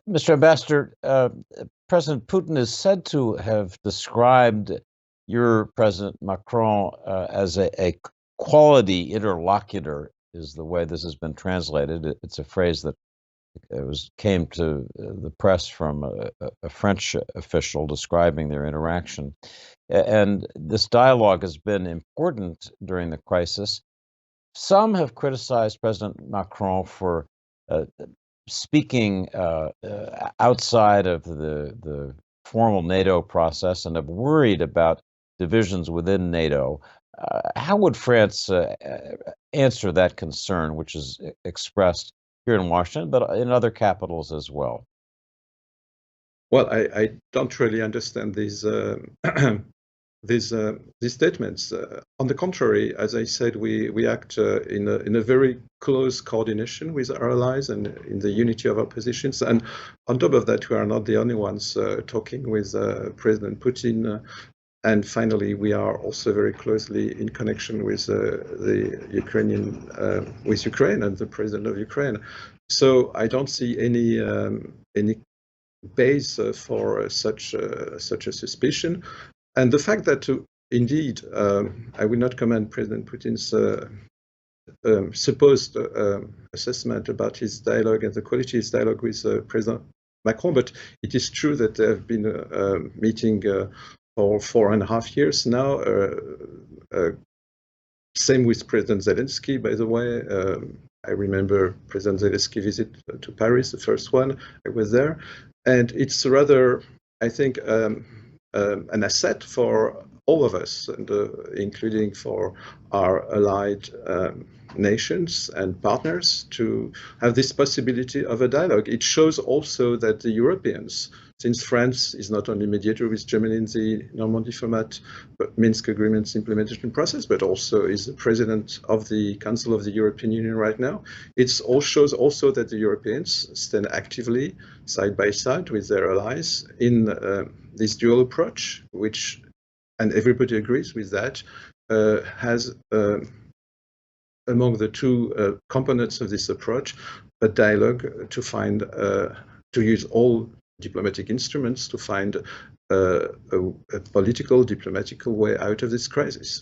Mr. Ambassador, President Putin is said to have described your President Macron as a quality interlocutor, is the way this has been translated. It's a phrase that came to the press from a French official describing their interaction. And this dialogue has been important during the crisis. Some have criticized President Macron for uh, speaking outside of the formal NATO process and have worried about divisions within NATO. How would France answer that concern, which is expressed here in Washington, but in other capitals as well? Well, I don't really understand these these statements. On the contrary, as I said, we act in a very close coordination with our allies and in the unity of our positions. And on top of that, we are not the only ones talking with President Putin. And finally, we are also very closely in connection with the Ukrainian, with Ukraine and the president of Ukraine. So I don't see any base for such a suspicion. And the fact that, indeed, I will not comment President Putin's supposed assessment about his dialogue and the quality of his dialogue with President Macron, but it is true that they have been meeting for 4.5 years now. Same with President Zelensky, by the way. I remember President Zelensky's visit to Paris, the first one. I was there. And it's rather, I think, an asset for all of us, and including for our allied nations and partners, to have this possibility of a dialogue. It shows also that the Europeans, since France is not only mediator with Germany in the Normandy format, but Minsk agreements implementation process, but also is the president of the Council of the European Union right now. It all shows also that the Europeans stand actively side by side with their allies in this dual approach, which, and everybody agrees with that, has among the two components of this approach, a dialogue to find, to use all diplomatic instruments to find a political, diplomatical way out of this crisis.